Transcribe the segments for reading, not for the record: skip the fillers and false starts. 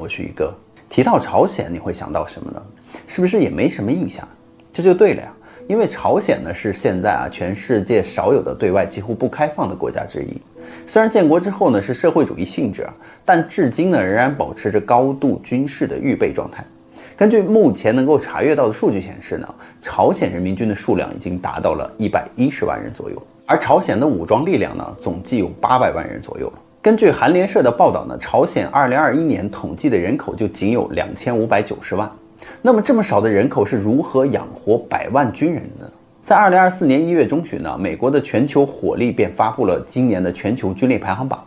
我是宇哥。提到朝鲜，你会想到什么呢？是不是也没什么印象？这就对了呀，因为朝鲜呢是现在全世界少有的对外几乎不开放的国家之一。虽然建国之后呢是社会主义性质但至今呢仍然保持着高度军事的预备状态。根据目前能够查阅到的数据显示呢，朝鲜人民军的数量已经达到了110万人左右，而朝鲜的武装力量呢总计有800万人左右了。根据韩联社的报道呢，朝鲜2021年统计的人口就仅有2590万。那么这么少的人口是如何养活100万军人的呢？在2024年1月中旬呢，美国的全球火力便发布了今年的全球军力排行榜。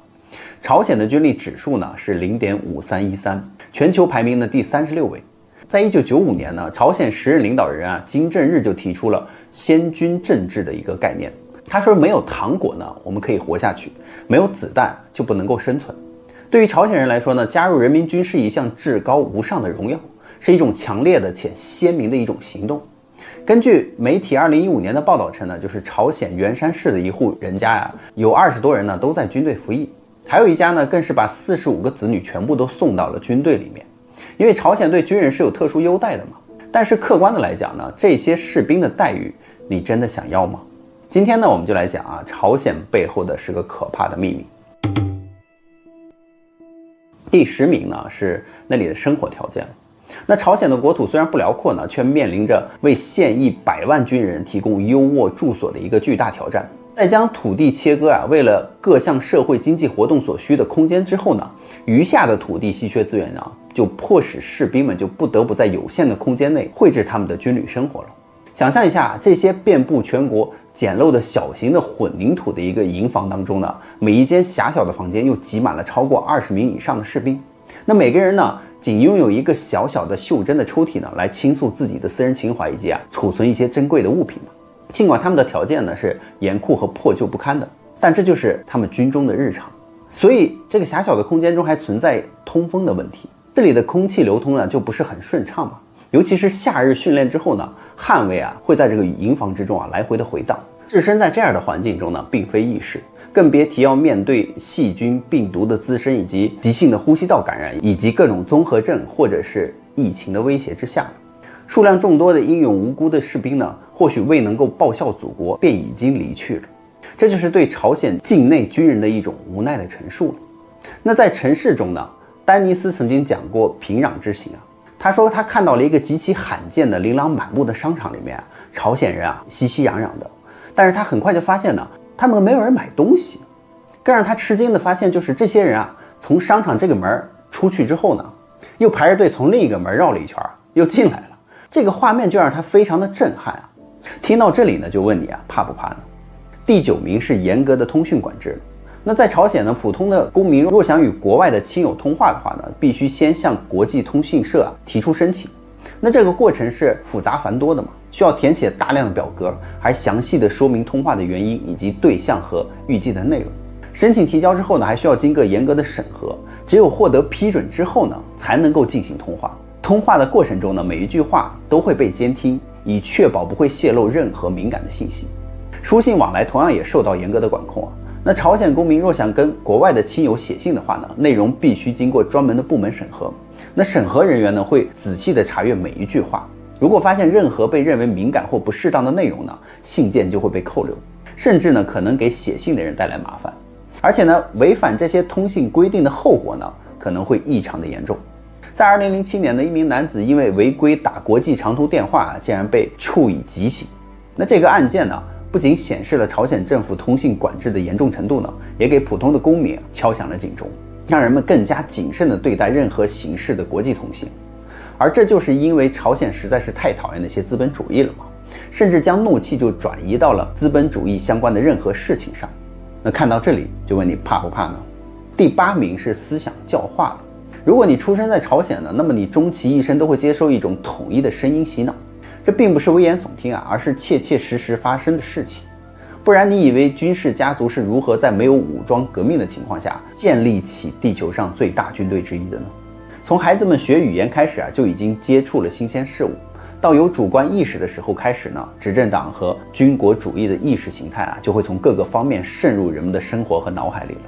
朝鲜的军力指数呢是0.5313，全球排名的第36位。在1995年呢，朝鲜时任领导人金正日就提出了先军政治的一个概念。他说，没有糖果呢，我们可以活下去；没有子弹就不能够生存。对于朝鲜人来说呢，加入人民军是一项至高无上的荣耀，是一种强烈的且鲜明的一种行动。根据媒体2015年的报道称呢，就是朝鲜元山市的一户人家有20多人呢都在军队服役，还有一家呢更是把45个子女全部都送到了军队里面。因为朝鲜对军人是有特殊优待的嘛，但是客观的来讲呢，这些士兵的待遇你真的想要吗？今天呢，我们就来讲朝鲜背后的是个可怕的秘密。第10名呢是那里的生活条件。那朝鲜的国土虽然不辽阔呢，却面临着为现役100万军人提供优渥住所的一个巨大挑战。在将土地切割为了各项社会经济活动所需的空间之后呢，余下的土地稀缺资源呢，就迫使士兵们就不得不在有限的空间内绘制他们的军旅生活了。想象一下，这些遍布全国简陋的小型的混凝土的一个营房当中呢，每一间狭小的房间又挤满了超过20名以上的士兵。那每个人呢，仅拥有一个小小的袖珍的抽屉呢，来倾诉自己的私人情怀以及储存一些珍贵的物品嘛。尽管他们的条件呢是严酷和破旧不堪的，但这就是他们军中的日常。所以这个狭小的空间中还存在通风的问题，这里的空气流通呢就不是很顺畅嘛。尤其是夏日训练之后呢，汗味会在这个营房之中来回的回荡。置身在这样的环境中呢，并非易事，更别提要面对细菌、病毒的滋生，以及急性的呼吸道感染，以及各种综合症或者是疫情的威胁之下。数量众多的英勇无辜的士兵呢，或许未能够报效祖国，便已经离去了。这就是对朝鲜境内军人的一种无奈的陈述了。那在城市中呢，丹尼斯曾经讲过平壤之行他说他看到了一个极其罕见的琳琅满目的商场里面朝鲜人熙熙攘攘的，但是他很快就发现呢，他们没有人买东西。更让他吃惊的发现就是这些人从商场这个门出去之后呢，又排着队从另一个门绕了一圈又进来了。这个画面就让他非常的震撼听到这里呢，就问你怕不怕呢？第9名是严格的通讯管制。那在朝鲜呢，普通的公民若想与国外的亲友通话的话呢，必须先向国际通讯社提出申请。那这个过程是复杂繁多的嘛，需要填写大量的表格，还详细的说明通话的原因以及对象和预计的内容。申请提交之后呢，还需要经过严格的审核，只有获得批准之后呢，才能够进行通话。通话的过程中呢，每一句话都会被监听，以确保不会泄露任何敏感的信息。书信往来同样也受到严格的管控那朝鲜公民若想跟国外的亲友写信的话呢，内容必须经过专门的部门审核。那审核人员呢，会仔细的查阅每一句话，如果发现任何被认为敏感或不适当的内容呢，信件就会被扣留，甚至呢可能给写信的人带来麻烦。而且呢，违反这些通信规定的后果呢，可能会异常的严重。在2007年的一名男子因为违规打国际长途电话竟然被处以极刑。那这个案件呢，不仅显示了朝鲜政府通信管制的严重程度呢，也给普通的公民敲响了警钟，让人们更加谨慎地对待任何形式的国际通信。而这就是因为朝鲜实在是太讨厌那些资本主义了嘛，甚至将怒气就转移到了资本主义相关的任何事情上。那看到这里就问你怕不怕呢？第8名是思想教化了。如果你出生在朝鲜呢，那么你终其一生都会接受一种统一的声音洗脑。这并不是危言耸听而是切切实实发生的事情。不然你以为军事家族是如何在没有武装革命的情况下建立起地球上最大军队之一的呢？从孩子们学语言开始就已经接触了新鲜事物，到有主观意识的时候开始呢，执政党和军国主义的意识形态就会从各个方面渗入人们的生活和脑海里了。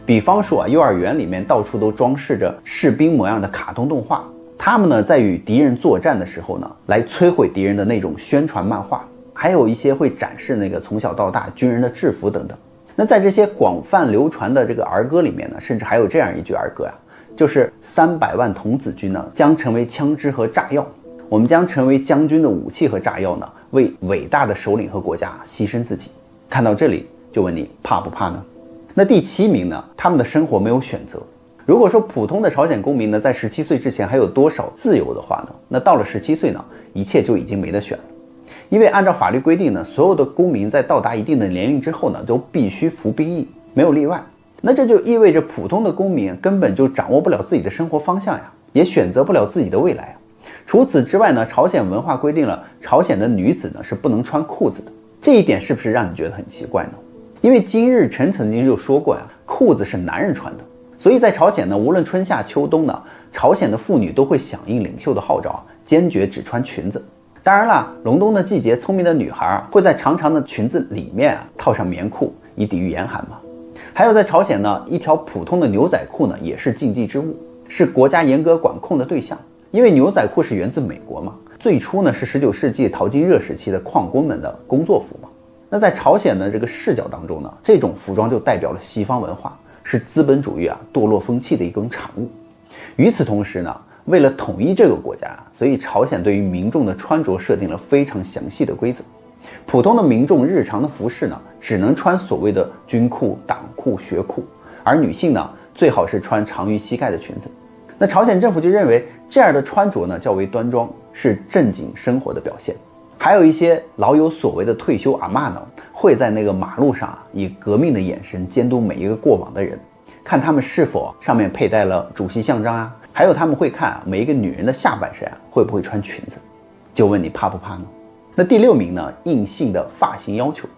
比方说幼儿园里面到处都装饰着士兵模样的卡通动画，他们呢在与敌人作战的时候呢，来摧毁敌人的那种宣传漫画，还有一些会展示那个从小到大军人的制服等等。那在这些广泛流传的这个儿歌里面呢，甚至还有这样一句儿歌呀，就是300万童子军呢将成为枪支和炸药，我们将成为将军的武器和炸药呢，为伟大的首领和国家牺牲自己。看到这里就问你怕不怕呢？那第7名呢，他们的生活没有选择。如果说普通的朝鲜公民呢，在17岁之前还有多少自由的话呢，那到了17岁呢，一切就已经没得选了。因为按照法律规定呢，所有的公民在到达一定的年龄之后呢，都必须服兵役，没有例外。那这就意味着普通的公民根本就掌握不了自己的生活方向呀，也选择不了自己的未来。除此之外呢，朝鲜文化规定了朝鲜的女子呢是不能穿裤子的，这一点是不是让你觉得很奇怪呢？因为金日成曾经就说过呀，裤子是男人穿的。所以在朝鲜呢，无论春夏秋冬呢，朝鲜的妇女都会响应领袖的号召，坚决只穿裙子。当然啦，隆冬的季节，聪明的女孩会在长长的裙子里面套上棉裤，以抵御严寒嘛。还有在朝鲜呢，一条普通的牛仔裤呢也是禁忌之物，是国家严格管控的对象。因为牛仔裤是源自美国嘛，最初呢是19世纪淘金热时期的矿工们的工作服嘛。那在朝鲜的这个视角当中呢，这种服装就代表了西方文化，是资本主义堕落风气的一种产物。与此同时呢，为了统一这个国家，所以朝鲜对于民众的穿着设定了非常详细的规则。普通的民众日常的服饰呢，只能穿所谓的军裤、党裤、学裤，而女性呢，最好是穿长于膝盖的裙子。那朝鲜政府就认为这样的穿着呢较为端庄，是正经生活的表现。还有一些老有所谓的退休阿嬷呢，会在那个马路上以革命的眼神监督每一个过往的人，看他们是否上面佩戴了主席像章啊，还有他们会看每一个女人的下半身会不会穿裙子。就问你怕不怕呢？那第6名呢，硬性的发型要求。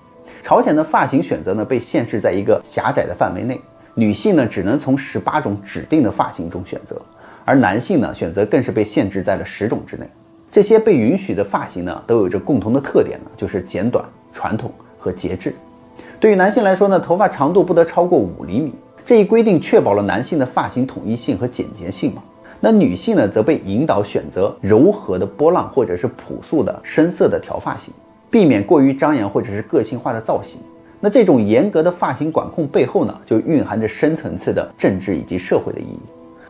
朝鲜的发型选择呢被限制在一个狭窄的范围内，女性呢只能从18种指定的发型中选择，而男性呢选择更是被限制在了10种之内。这些被允许的发型呢，都有着共同的特点呢，就是简短、传统和节制。对于男性来说呢，头发长度不得超过5厘米，这一规定确保了男性的发型统一性和简洁性嘛。那女性呢，则被引导选择柔和的波浪或者是朴素的深色的条发型，避免过于张扬或者是个性化的造型。那这种严格的发型管控背后呢，就蕴含着深层次的政治以及社会的意义。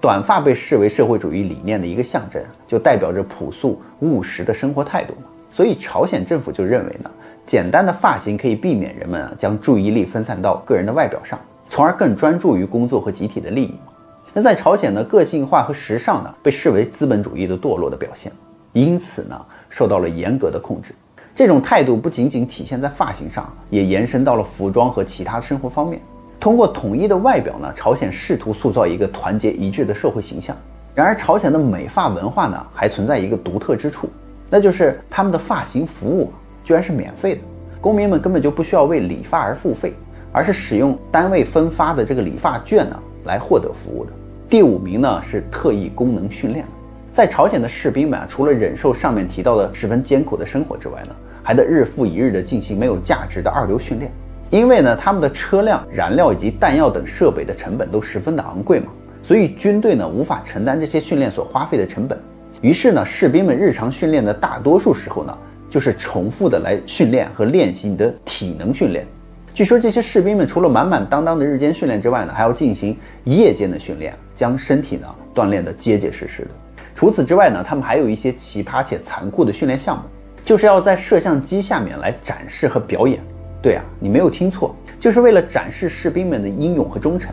短发被视为社会主义理念的一个象征，就代表着朴素务实的生活态度嘛。所以朝鲜政府就认为呢，简单的发型可以避免人们将注意力分散到个人的外表上，从而更专注于工作和集体的利益嘛。那在朝鲜呢，个性化和时尚呢被视为资本主义的堕落的表现，因此呢受到了严格的控制。这种态度不仅仅体现在发型上，也延伸到了服装和其他生活方面。通过统一的外表呢，朝鲜试图塑造一个团结一致的社会形象。然而朝鲜的美发文化呢，还存在一个独特之处，那就是他们的发型服务居然是免费的，公民们根本就不需要为理发而付费，而是使用单位分发的这个理发券呢来获得服务的。第5名呢是特异功能训练。在朝鲜的士兵们除了忍受上面提到的十分艰苦的生活之外呢，还得日复一日的进行没有价值的2流训练。因为呢，他们的车辆、燃料以及弹药等设备的成本都十分的昂贵嘛，所以军队呢无法承担这些训练所花费的成本。于是呢，士兵们日常训练的大多数时候呢，就是重复的来训练和练习你的体能训练。据说这些士兵们除了满满当当的日间训练之外呢，还要进行夜间的训练，将身体呢锻炼得结结实实的。除此之外呢，他们还有一些奇葩且残酷的训练项目，就是要在摄像机下面来展示和表演。对啊，你没有听错，就是为了展示士兵们的英勇和忠诚。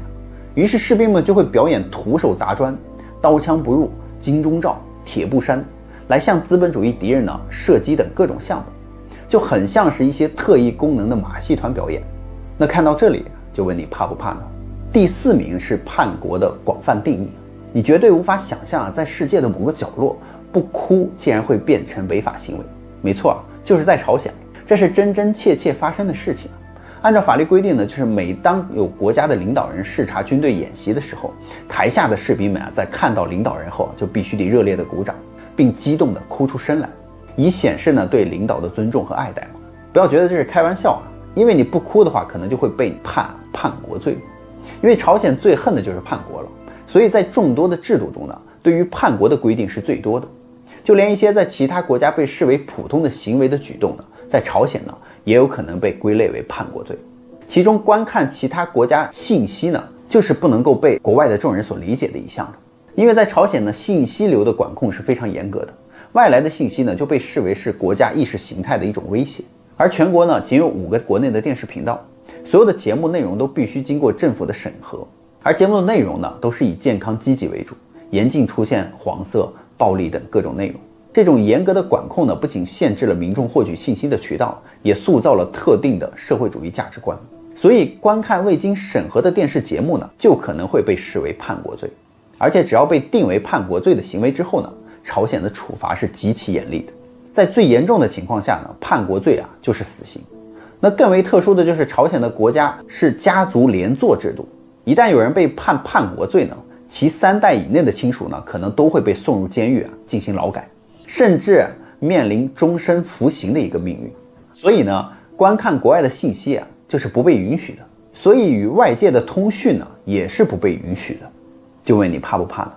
于是士兵们就会表演徒手砸砖、刀枪不入、金钟罩、铁布衫，来向资本主义敌人呢射击等各种项目，就很像是一些特异功能的马戏团表演。那看到这里就问你怕不怕呢？第4名是叛国的广泛定义。你绝对无法想象在世界的某个角落，不哭竟然会变成违法行为。没错，就是在朝鲜，这是真真切切发生的事情。按照法律规定呢，就是每当有国家的领导人视察军队演习的时候，台下的士兵们在看到领导人后就必须得热烈的鼓掌，并激动的哭出声来，以显示呢对领导的尊重和爱戴。不要觉得这是开玩笑因为你不哭的话，可能就会被判叛国罪。因为朝鲜最恨的就是叛国了，所以在众多的制度中呢，对于叛国的规定是最多的。就连一些在其他国家被视为普通的行为的举动呢，在朝鲜呢也有可能被归类为叛国罪。其中观看其他国家信息呢，就是不能够被国外的众人所理解的一项了。因为在朝鲜呢，信息流的管控是非常严格的，外来的信息呢就被视为是国家意识形态的一种威胁。而全国呢仅有5个国内的电视频道，所有的节目内容都必须经过政府的审核，而节目的内容呢都是以健康积极为主，严禁出现黄色、暴力等各种内容。这种严格的管控呢，不仅限制了民众获取信息的渠道，也塑造了特定的社会主义价值观。所以观看未经审核的电视节目呢，就可能会被视为叛国罪。而且只要被定为叛国罪的行为之后呢，朝鲜的处罚是极其严厉的。在最严重的情况下呢，叛国罪就是死刑。那更为特殊的就是朝鲜的国家是家族连坐制度，一旦有人被判叛国罪呢，其3代以内的亲属呢，可能都会被送入监狱进行劳改，甚至面临终身服刑的一个命运。所以呢，观看国外的信息就是不被允许的，所以与外界的通讯呢，也是不被允许的。就问你怕不怕呢？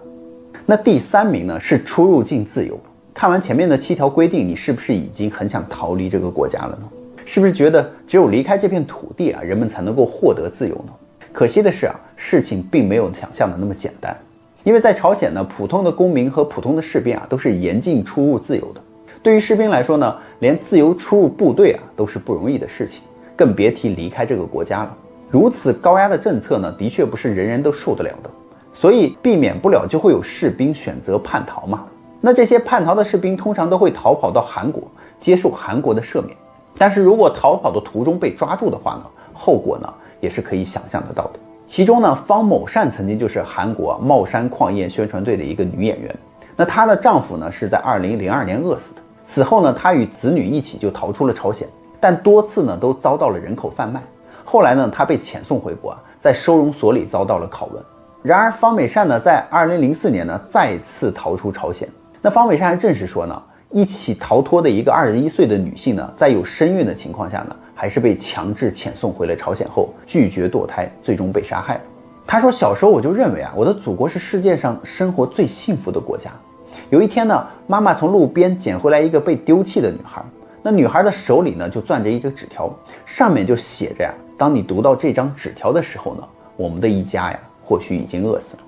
那第3名呢是出入境自由。看完前面的7条规定，你是不是已经很想逃离这个国家了呢？是不是觉得只有离开这片土地人们才能够获得自由呢？可惜的是事情并没有想象的那么简单。因为在朝鲜呢，普通的公民和普通的士兵都是严禁出入自由的。对于士兵来说呢，连自由出入部队都是不容易的事情，更别提离开这个国家了。如此高压的政策呢，的确不是人人都受得了的，所以避免不了就会有士兵选择叛逃嘛。那这些叛逃的士兵通常都会逃跑到韩国，接受韩国的赦免。但是如果逃跑的途中被抓住的话呢，后果呢也是可以想象得到的。其中呢，方某善曾经就是韩国茂山矿业宣传队的一个女演员。那她的丈夫呢是在2002年饿死的。此后呢，她与子女一起就逃出了朝鲜，但多次呢都遭到了人口贩卖。后来呢，她被遣送回国，在收容所里遭到了拷问。然而方美善呢，在2004年呢再次逃出朝鲜。那方美善还证实说呢，一起逃脱的一个21岁的女性呢，在有身孕的情况下呢，还是被强制遣送回了朝鲜后，拒绝堕胎，最终被杀害了。她说，小时候我就认为我的祖国是世界上生活最幸福的国家。有一天呢，妈妈从路边捡回来一个被丢弃的女孩，那女孩的手里呢就攥着一个纸条，上面就写着当你读到这张纸条的时候呢，我们的一家或许已经饿死了。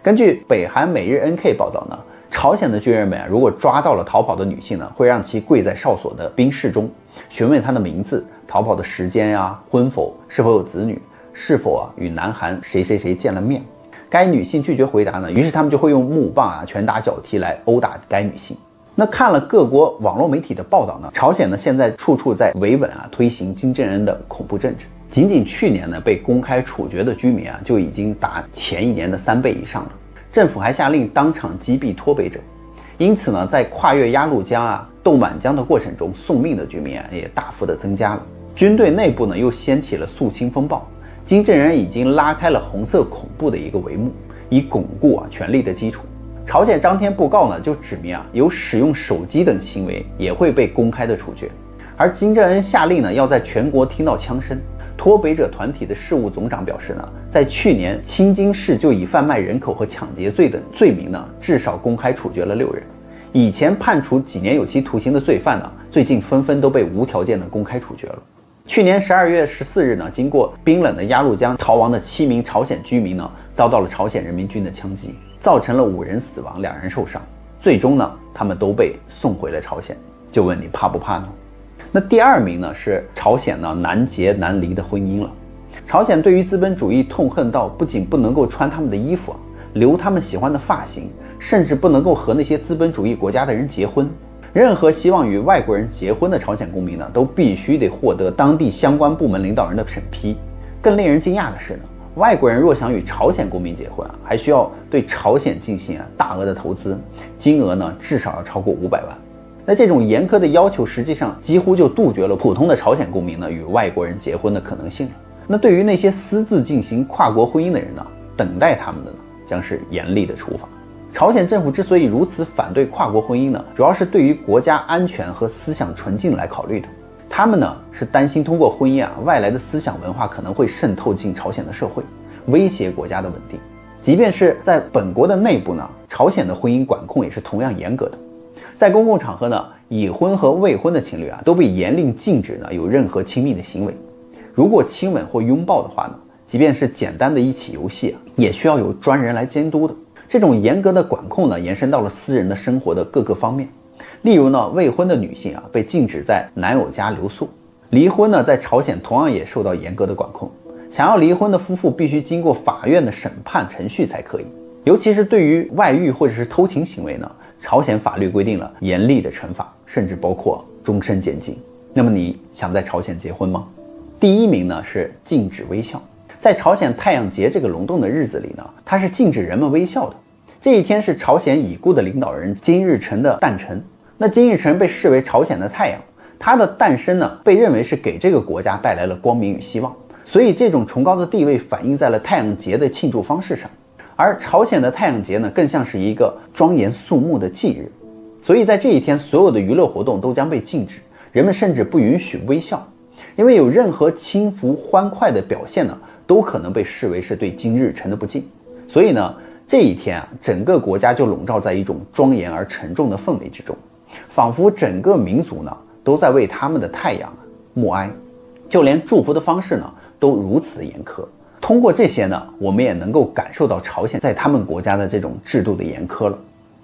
根据北韩每日 NK 报道呢，朝鲜的军人们如果抓到了逃跑的女性呢，会让其跪在哨所的兵室中，询问她的名字、逃跑的时间婚否、是否有子女、是否与南韩谁谁谁见了面。该女性拒绝回答呢，于是他们就会用木棒拳打脚踢来殴打该女性。那看了各国网络媒体的报道呢，朝鲜呢现在处处在维稳推行金正恩的恐怖政治。仅仅去年呢，被公开处决的居民就已经达前一年的3倍以上了。政府还下令当场击毙脱北者。因此呢，在跨越鸭绿江豆满江的过程中，送命的居民也大幅的增加了。军队内部呢又掀起了肃清风暴。金正恩已经拉开了红色恐怖的一个帷幕，以巩固权力的基础。朝鲜张贴布告呢，就指明有使用手机等行为也会被公开的处决。而金正恩下令呢，要在全国听到枪声。脱北者团体的事务总长表示呢，在去年青津市就以贩卖人口和抢劫罪等罪名呢，至少公开处决了6人。以前判处几年有期徒刑的罪犯呢，最近纷纷都被无条件的公开处决了。去年12月14日呢，经过冰冷的鸭绿江逃亡的7名朝鲜居民呢，遭到了朝鲜人民军的枪击，造成了5人死亡，2人受伤。最终呢，他们都被送回了朝鲜。就问你怕不怕呢？那第2名呢，是朝鲜呢难结难离的婚姻了。朝鲜对于资本主义痛恨到不仅不能够穿他们的衣服留他们喜欢的发型，甚至不能够和那些资本主义国家的人结婚。任何希望与外国人结婚的朝鲜公民呢，都必须得获得当地相关部门领导人的审批。更令人惊讶的是呢，外国人若想与朝鲜公民结婚还需要对朝鲜进行大额的投资，金额呢至少要超过500万。那这种严苛的要求实际上几乎就杜绝了普通的朝鲜公民呢与外国人结婚的可能性了。那对于那些私自进行跨国婚姻的人呢，等待他们的呢将是严厉的处罚。朝鲜政府之所以如此反对跨国婚姻呢，主要是对于国家安全和思想纯净来考虑的。他们呢是担心通过婚姻外来的思想文化可能会渗透进朝鲜的社会，威胁国家的稳定。即便是在本国的内部呢，朝鲜的婚姻管控也是同样严格的。在公共场合呢，已婚和未婚的情侣都被严令禁止呢有任何亲密的行为。如果亲吻或拥抱的话呢，即便是简单的一起游戏也需要有专人来监督的。这种严格的管控呢，延伸到了私人的生活的各个方面。例如呢，未婚的女性被禁止在男友家留宿。离婚呢，在朝鲜同样也受到严格的管控。想要离婚的夫妇必须经过法院的审判程序才可以。尤其是对于外遇或者是偷情行为呢，朝鲜法律规定了严厉的惩罚，甚至包括终身监禁。那么你想在朝鲜结婚吗？第一名呢是禁止微笑。在朝鲜太阳节这个隆重的日子里呢，它是禁止人们微笑的。这一天是朝鲜已故的领导人金日成的诞辰。那金日成被视为朝鲜的太阳，他的诞生呢，被认为是给这个国家带来了光明与希望。所以这种崇高的地位反映在了太阳节的庆祝方式上。而朝鲜的太阳节呢，更像是一个庄严肃穆的忌日。所以在这一天，所有的娱乐活动都将被禁止，人们甚至不允许微笑，因为有任何轻浮欢快的表现呢，都可能被视为是对金日成的不敬。所以呢，这一天整个国家就笼罩在一种庄严而沉重的氛围之中，仿佛整个民族呢都在为他们的太阳默哀，就连祝福的方式呢都如此严苛。通过这些呢，我们也能够感受到朝鲜在他们国家的这种制度的严苛了。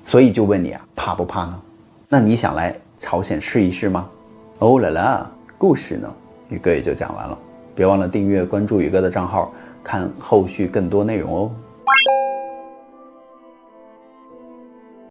所以就问你怕不怕呢？那你想来朝鲜试一试吗？哦啦啦，故事呢宇哥也就讲完了。别忘了订阅关注宇哥的账号，看后续更多内容哦。